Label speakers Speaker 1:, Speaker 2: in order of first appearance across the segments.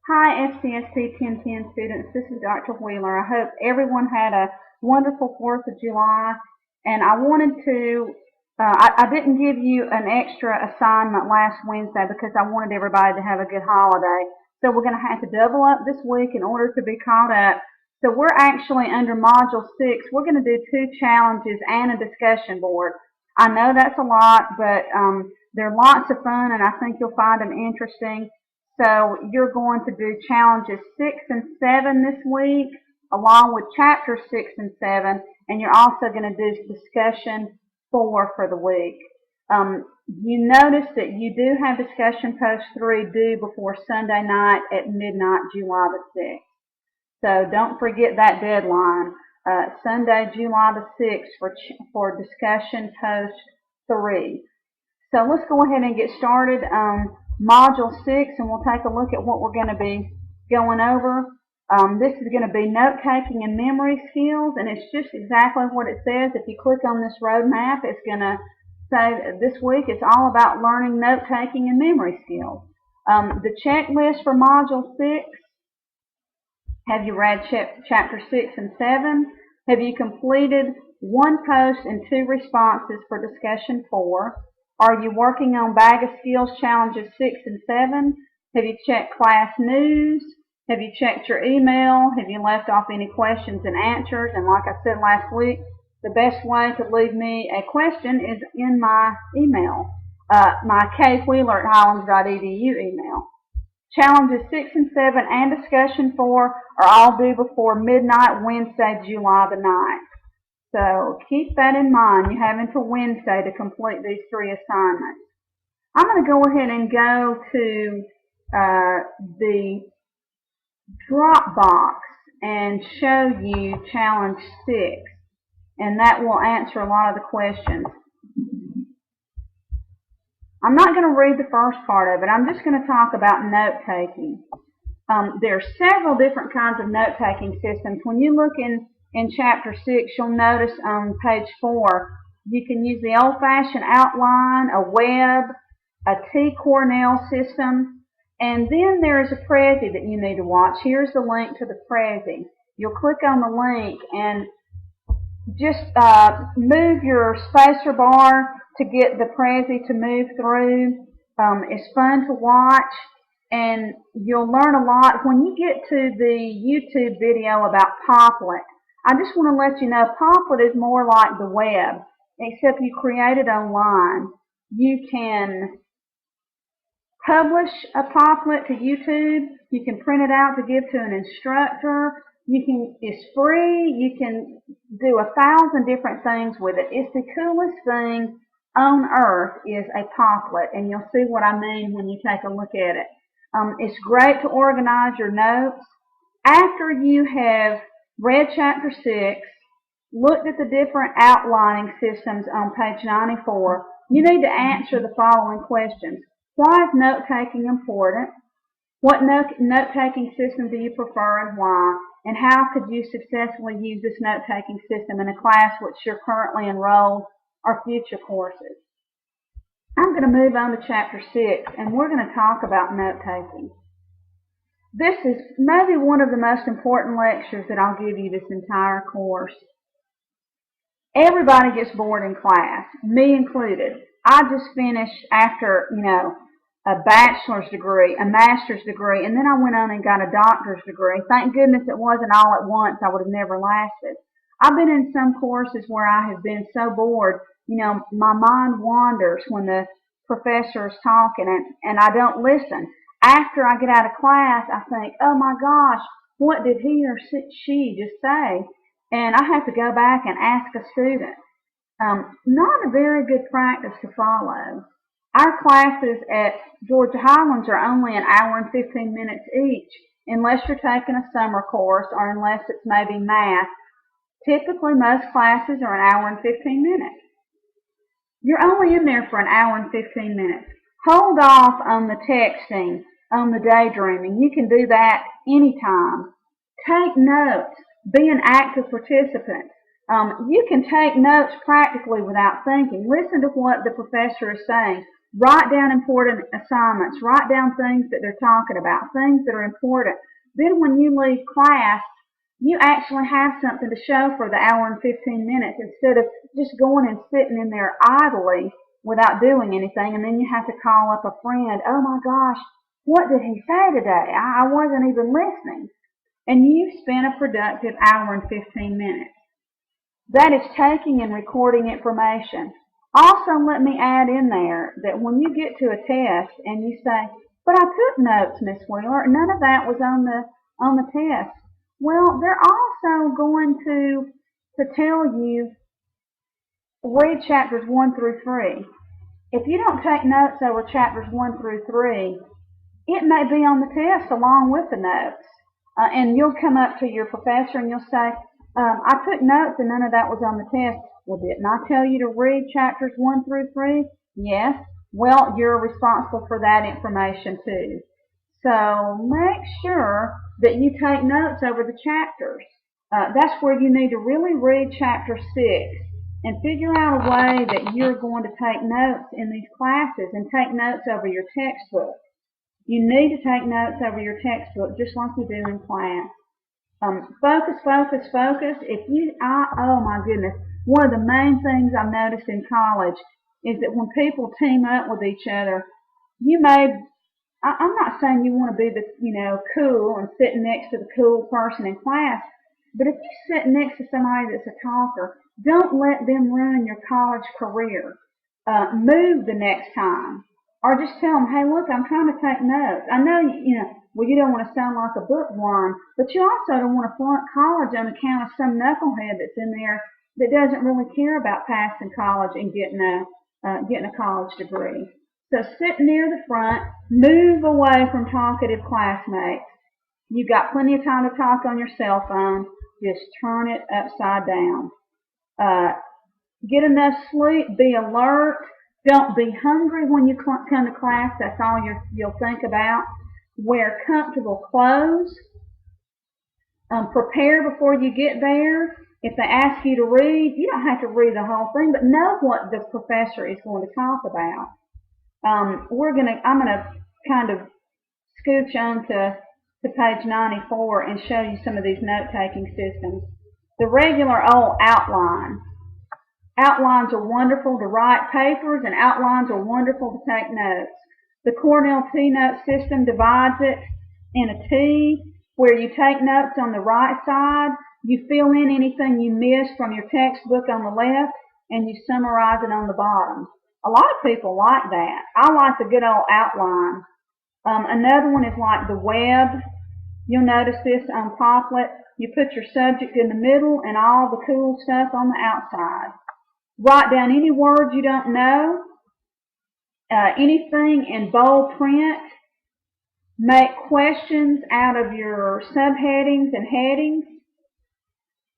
Speaker 1: Hi, SCSP 1010 students. This is Dr. Wheeler. I hope everyone had a wonderful 4th of July. And I wanted to, I didn't give you an extra assignment last Wednesday because I wanted everybody to have a good holiday. So we're going to have to double up this week in order to be caught up. So we're actually under Module 6. We're going to do 2 challenges and a discussion board. I know that's a lot, but they're lots of fun and I think you'll find them interesting. So you're going to do challenges 6 and 7 this week, along with chapters 6 and 7, and you're also going to do discussion 4 for the week. You notice that you do have discussion post 3 due before Sunday night at midnight, July the 6th. So don't forget that deadline, Sunday, July the 6th for discussion post 3. So let's go ahead and get started on Module 6, and we'll take a look at what we're going to be going over. This is going to be note-taking and memory skills, and it's just exactly what it says. If you click on this roadmap, it's going to say this week it's all about learning note-taking and memory skills. The checklist for Module 6, have you read Chapter 6 and 7? Have you completed 1 post and 2 responses for Discussion 4? Are you working on Bag of Skills Challenges 6 and 7? Have you checked class news? Have you checked your email? Have you left off any questions and answers? And like I said last week, the best way to leave me a question is in my email, my kwheeler@highlands.edu email. Challenges 6 and 7 and Discussion 4 are all due before midnight Wednesday, July the 9th. So keep that in mind. You have until Wednesday to complete these 3 assignments. I'm going to go ahead and go to the Dropbox and show you Challenge 6, and that will answer a lot of the questions. I'm not going to read the first part of it. I'm just going to talk about note-taking. There are several different kinds of note-taking systems. When you look in Chapter 6, you'll notice on page 4, you can use the old-fashioned outline, a web, a T. Cornell system, and then there is a Prezi that you need to watch. Here's the link to the Prezi. You'll click on the link and just move your spacer bar to get the Prezi to move through. It's fun to watch, and you'll learn a lot. When you get to the YouTube video about Popplet, I just want to let you know Popplet is more like the web, except you create it online. You can publish a Popplet to YouTube. You can print it out to give to an instructor. It's free. You can do 1,000 different things with it. It's the coolest thing on earth is a Popplet, and you'll see what I mean when you take a look at it. It's great to organize your notes. After you have read Chapter 6, looked at the different outlining systems on page 94, you need to answer the following questions. Why is note-taking important? What note-taking system do you prefer and why? And how could you successfully use this note-taking system in a class which you're currently enrolled or future courses? I'm going to move on to Chapter 6, and we're going to talk about note-taking. This is maybe one of the most important lectures that I'll give you this entire course. Everybody gets bored in class, me included. I just finished after, a bachelor's degree, a master's degree, and then I went on and got a doctor's degree. Thank goodness it wasn't all at once. I would have never lasted. I've been in some courses where I have been so bored, my mind wanders when the professor is talking and I don't listen. After I get out of class, I think, oh my gosh, what did he or she just say? And I have to go back and ask a student. Not a very good practice to follow. Our classes at Georgia Highlands are only an hour and 15 minutes each, unless you're taking a summer course or unless it's maybe math. Typically, most classes are an hour and 15 minutes. You're only in there for an hour and 15 minutes. Hold off on the texting, on the daydreaming. You can do that anytime. Take notes. Be an active participant. You can take notes practically without thinking. Listen to what the professor is saying. Write down important assignments. Write down things that they're talking about, things that are important. Then when you leave class, you actually have something to show for the hour and 15 minutes instead of just going and sitting in there idly without doing anything, and then you have to call up a friend. Oh my gosh, what did he say today? I wasn't even listening. And you spent a productive hour and 15 minutes. That is taking and recording information. Also, let me add in there that when you get to a test and you say, but I took notes, Miss Wheeler, none of that was on the test. Well, they're also going to tell you, read chapters 1 through 3. If you don't take notes over chapters 1 through 3, it may be on the test along with the notes. And you'll come up to your professor and you'll say, I took notes and none of that was on the test. Well, didn't I tell you to read chapters 1 through 3? Yes. Well, you're responsible for that information too. So make sure that you take notes over the chapters. That's where you need to really read chapter 6 and figure out a way that you're going to take notes in these classes and take notes over your textbook. You need to take notes over your textbook just like you do in class. Focus, focus, focus. Oh my goodness, one of the main things I've noticed in college is that when people team up with each other, I'm not saying you want to be cool and sitting next to the cool person in class, but if you sit next to somebody that's a talker, don't let them ruin your college career. Move the next time. Or just tell them, hey, look, I'm trying to take notes. I know, you don't want to sound like a bookworm, but you also don't want to flunk college on account of some knucklehead that's in there that doesn't really care about passing college and getting a college degree. So sit near the front, move away from talkative classmates. You've got plenty of time to talk on your cell phone. Just turn it upside down. Get enough sleep. Be alert. Don't be hungry when you come to class. That's all you'll think about. Wear comfortable clothes. Prepare before you get there. If they ask you to read, you don't have to read the whole thing, but know what the professor is going to talk about. I'm gonna kind of scooch on to page 94 and show you some of these note-taking systems. The regular old outline. Outlines are wonderful to write papers, and outlines are wonderful to take notes. The Cornell T-Note system divides it in a T, where you take notes on the right side, you fill in anything you missed from your textbook on the left, and you summarize it on the bottom. A lot of people like that. I like the good old outline. Another one is like the web. You'll notice this on Popplet. You put your subject in the middle and all the cool stuff on the outside. Write down any words you don't know, anything in bold print. Make questions out of your subheadings and headings.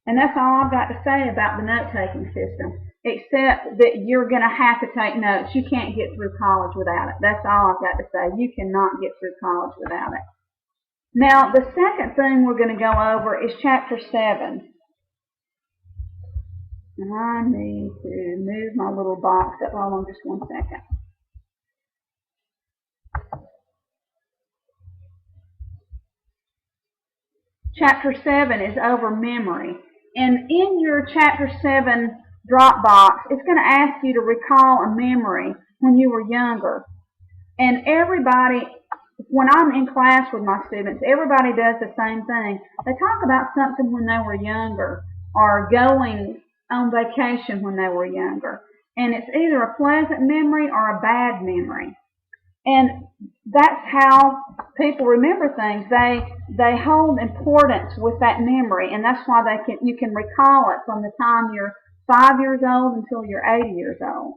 Speaker 1: And that's all I've got to say about the note-taking system, except that you're going to have to take notes. You can't get through college without it. That's all I've got to say. You cannot get through college without it. Now, the second thing we're going to go over is Chapter 7. And I need to move my little box up. Hold on just one second. Chapter 7 is over memory. And in your Chapter 7 Dropbox, it's going to ask you to recall a memory when you were younger. And everybody, when I'm in class with my students, everybody does the same thing. They talk about something when they were younger or going on vacation when they were younger. And it's either a pleasant memory or a bad memory. And that's how people remember things. They hold importance with that memory, and that's why you can recall it from the time you're 5 years old until you're 80 years old.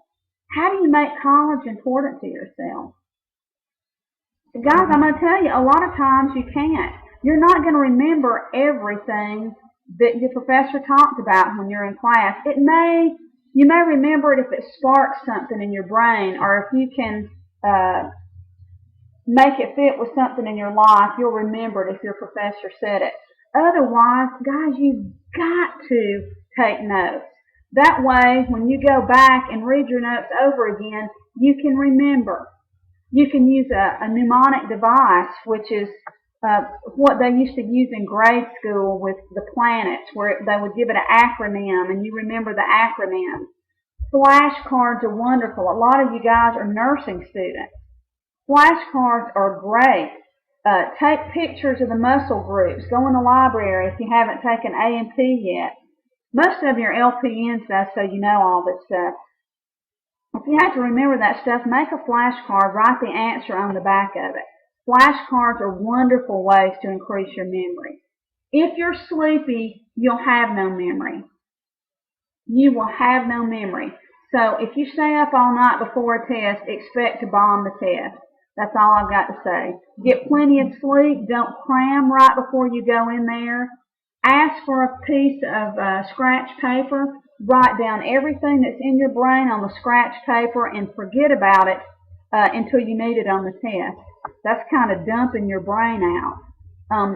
Speaker 1: How do you make college important to yourself? Guys, I'm going to tell you, a lot of times you can't. You're not going to remember everything that your professor talked about when you're in class. You may remember it if it sparks something in your brain, or if you can make it fit with something in your life, you'll remember it if your professor said it. Otherwise, guys, you've got to take notes. That way, when you go back and read your notes over again, you can remember. You can use a mnemonic device, which is what they used to use in grade school with the planets, where they would give it an acronym and you remember the acronym. Flashcards are wonderful. A lot of you guys are nursing students. Flashcards are great. Take pictures of the muscle groups. Go in the library if you haven't taken A&P yet. Most of your LPNs though, so you know all this stuff. If you have to remember that stuff, make a flashcard, write the answer on the back of it. Flashcards are wonderful ways to increase your memory. If you're sleepy, you'll have no memory. You will have no memory. So if you stay up all night before a test, expect to bomb the test. That's all I've got to say. Get plenty of sleep. Don't cram right before you go in there. Ask for a piece of scratch paper. Write down everything that's in your brain on the scratch paper and forget about it until you need it on the test. That's kind of dumping your brain out.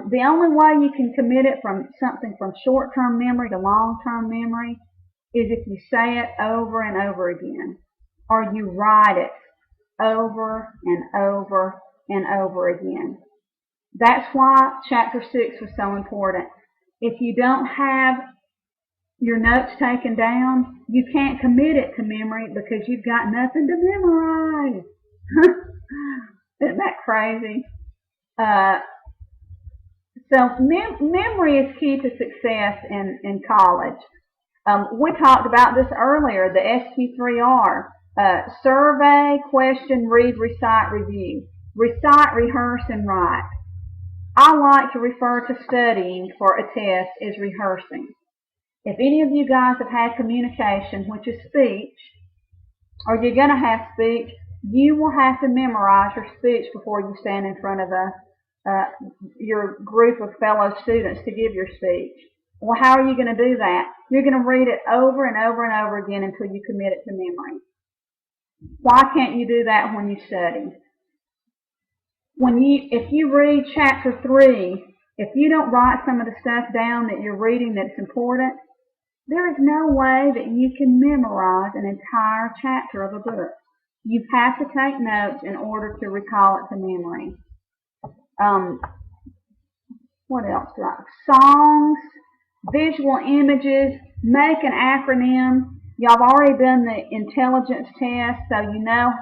Speaker 1: The only way you can commit it from something from short-term memory to long-term memory is if you say it over and over again, or you write it over and over and over again. That's why Chapter 6 was so important. If you don't have your notes taken down, you can't commit it to memory because you've got nothing to memorize. Isn't that crazy? So memory is key to success in college. We talked about this earlier, the SQ3R. Survey, question, read, recite, review. Recite, rehearse, and write. I like to refer to studying for a test as rehearsing. If any of you guys have had communication, which is speech, or you're going to have speech, you will have to memorize your speech before you stand in front of your group of fellow students to give your speech. Well, how are you going to do that? You're going to read it over and over and over again until you commit it to memory. Why can't you do that when you study? If you read Chapter 3, if you don't write some of the stuff down that you're reading that's important, there is no way that you can memorize an entire chapter of a book. You have to take notes in order to recall it to memory. What else? Songs, visual images, make an acronym. Y'all have already done the intelligence test, so you know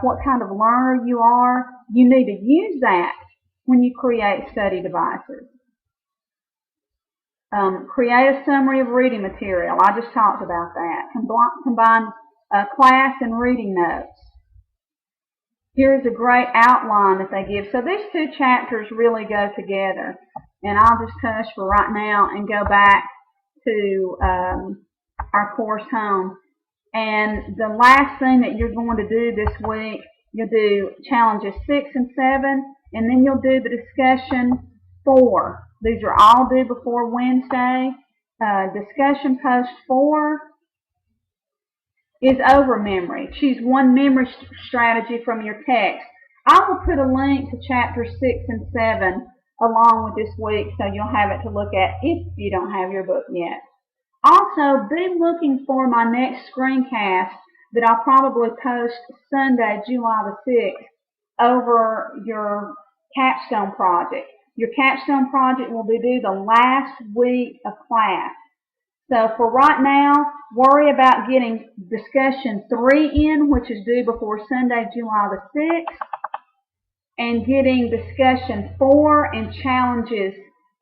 Speaker 1: what kind of learner you are. You need to use that when you create study devices. Create a summary of reading material. I just talked about that. Combine class and reading notes. Here's a great outline that they give. So these two chapters really go together. And I'll just hush for right now and go back to our course home. And the last thing that you're going to do this week, you'll do challenges 6 and 7, and then you'll do the discussion 4. These are all due before Wednesday. Discussion post 4 is over memory. Choose one memory strategy from your text. I will put a link to chapter 6 and 7 along with this week so you'll have it to look at if you don't have your book yet. Also, be looking for my next screencast that I'll probably post Sunday, July the 6th, over your capstone project. Your capstone project will be due the last week of class. So for right now, worry about getting discussion 3 in, which is due before Sunday, July the 6th, and getting discussion 4 and challenges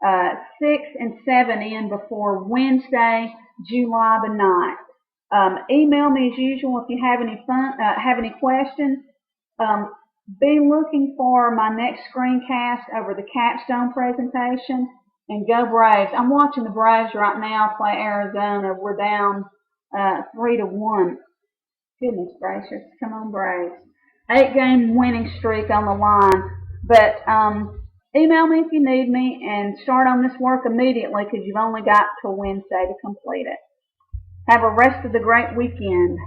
Speaker 1: 6 and 7 in before Wednesday, July the 9th. Email me as usual if you have any questions. Be looking for my next screencast over the capstone presentation, and go Braves. I'm watching the Braves right now play Arizona. We're down 3-1. Goodness gracious, come on Braves. 8-game winning streak on the line. But email me if you need me, and start on this work immediately because you've only got till Wednesday to complete it. Have a rest of the great weekend.